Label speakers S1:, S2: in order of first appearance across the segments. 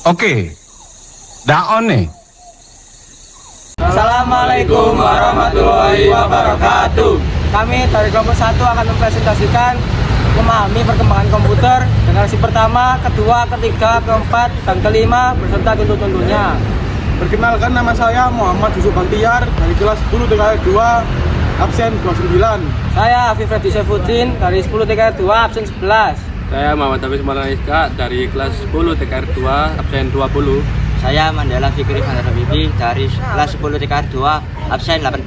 S1: Oke, daon nih.
S2: Assalamualaikum warahmatullahi wabarakatuh. Kami dari kelompok 1 akan mempresentasikan memahami perkembangan komputer generasi pertama, kedua, ketiga, keempat, dan kelima beserta contoh-contohnya.
S3: Perkenalkan, nama saya Muhammad Yusuf Baktiar dari kelas 10 TKR 2 absen 29.
S2: Saya Afif Reddy Saifuddin dari 10 TKR 2 absen 11.
S4: Saya Muhammad Hafiz Maulana dari kelas 10 TKR 2 absen 20.
S5: Saya Mandala Fikri Vandana Bibi dari kelas 10 TKR 2 absen 18.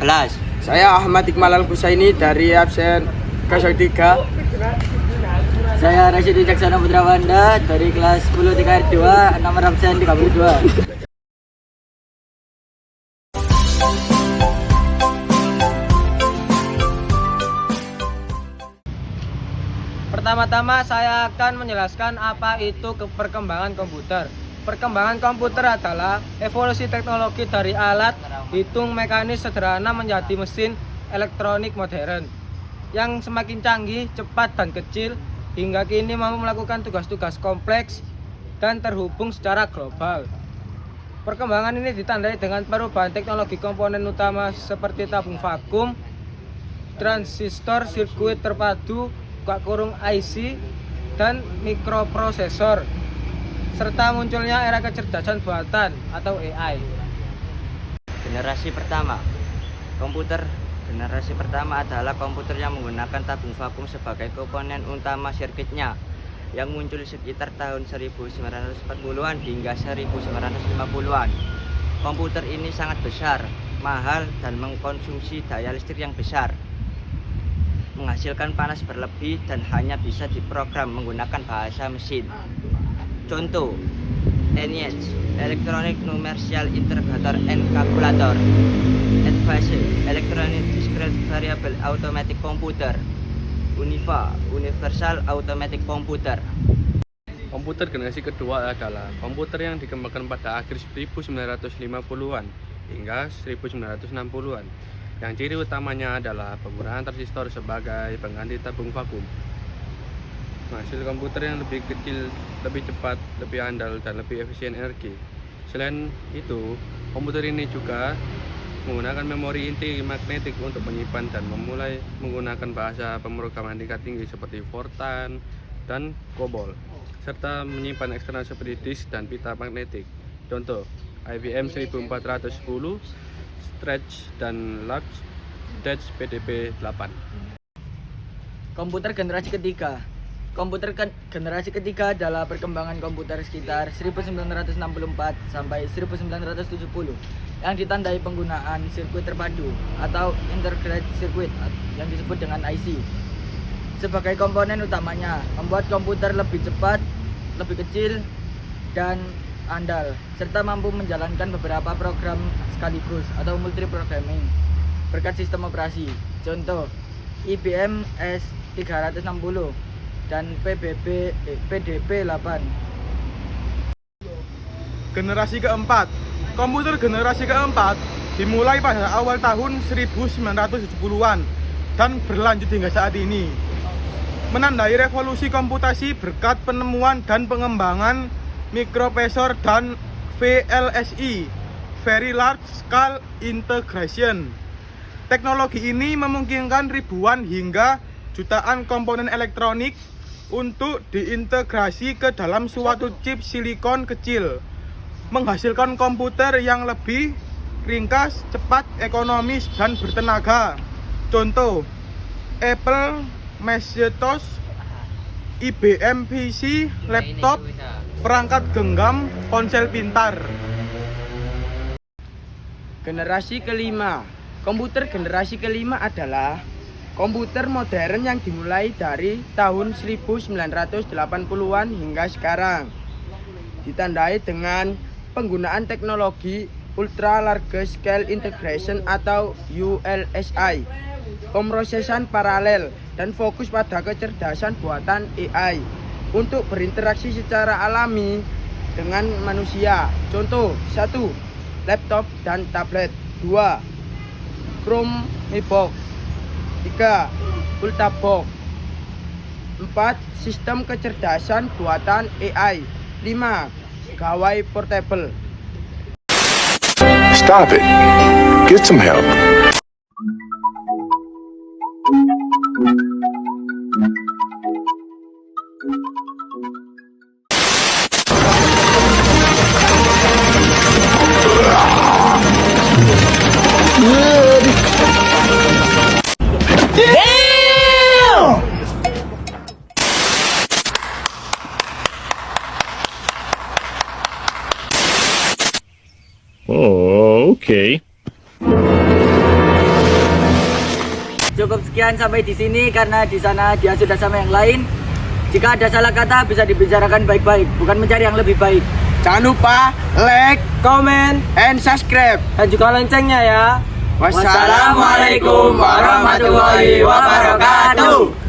S2: Saya Ahmad Iqmal Al-Husaini dari absen 03.
S5: Saya Rashid Wijaksana Putrawanda dari kelas 10 TKR 2 nomor absen 32.
S2: Pertama-tama saya akan menjelaskan apa itu perkembangan komputer. Perkembangan komputer adalah evolusi teknologi dari alat hitung mekanis sederhana menjadi mesin elektronik modern yang semakin canggih, cepat, dan kecil hingga kini mampu melakukan tugas-tugas kompleks dan terhubung secara global. Perkembangan ini ditandai dengan perubahan teknologi komponen utama seperti tabung vakum, transistor, sirkuit terpadu, IC, dan mikroprosesor, serta munculnya era kecerdasan buatan atau AI.
S5: Generasi pertama. Komputer generasi pertama adalah komputer yang menggunakan tabung vakum sebagai komponen utama sirkuitnya yang muncul sekitar tahun 1940-an hingga 1950-an. Komputer ini sangat besar, mahal, dan mengkonsumsi daya listrik yang besar, menghasilkan panas berlebih, dan hanya bisa diprogram menggunakan bahasa mesin. Contoh: ENIAC, Electronic Numerical Integrator and Calculator; EDVACE, Electronic Discrete Variable Automatic Computer; UNIVA, Universal Automatic Computer.
S4: Komputer generasi kedua adalah komputer yang dikembangkan pada akhir 1950-an hingga 1960-an. Yang ciri utamanya adalah penggunaan transistor sebagai pengganti tabung vakum. Hasil komputer yang lebih kecil, lebih cepat, lebih andal, dan lebih efisien energi. Selain itu, komputer ini juga menggunakan memori inti magnetik untuk menyimpan dan memulai menggunakan bahasa pemrograman tingkat tinggi seperti Fortran dan COBOL, serta menyimpan eksternal seperti disk dan pita magnetik. Contoh: IBM 1410, Stretch, dan Large Dutch PDP 8.
S2: Komputer generasi ketiga. Komputer generasi ketiga adalah perkembangan komputer sekitar 1964 sampai 1970 yang ditandai penggunaan sirkuit terpadu atau integrated circuit yang disebut dengan IC sebagai komponen utamanya, membuat komputer lebih cepat, lebih kecil, dan andal, serta mampu menjalankan beberapa program sekaligus atau multiprogramming berkat sistem operasi. Contoh: IBM S360 dan PDP 8.
S3: Generasi keempat. Komputer generasi keempat dimulai pada awal tahun 1970-an dan berlanjut hingga saat ini, menandai revolusi komputasi berkat penemuan dan pengembangan mikroprosesor dan VLSI, Very Large Scale Integration. Teknologi ini memungkinkan ribuan hingga jutaan komponen elektronik untuk diintegrasi ke dalam suatu chip silikon kecil, menghasilkan komputer yang lebih ringkas, cepat, ekonomis, dan bertenaga. Contoh: Apple Macintosh, IBM PC, laptop, perangkat genggam, ponsel pintar.
S2: Generasi kelima. Komputer generasi kelima adalah komputer modern yang dimulai dari tahun 1980-an hingga sekarang, ditandai dengan penggunaan teknologi Ultra Large Scale Integration atau ULSI, pemrosesan paralel, dan fokus pada kecerdasan buatan AI untuk berinteraksi secara alami dengan manusia. Contoh: 1. Laptop dan tablet. 2. Chromebook. 3. Ultrabook. 4. Sistem kecerdasan buatan AI. 5. Gawai portable.
S6: Stop it. Get some help. Oh, okay.
S5: Cukup sekian sampai di sini karena di sana dia sudah sama yang lain. Jika ada salah kata bisa dibicarakan baik-baik, bukan mencari yang lebih baik.
S2: Jangan lupa like, comment, and subscribe. Dan juga loncengnya ya. Wassalamualaikum warahmatullahi wabarakatuh.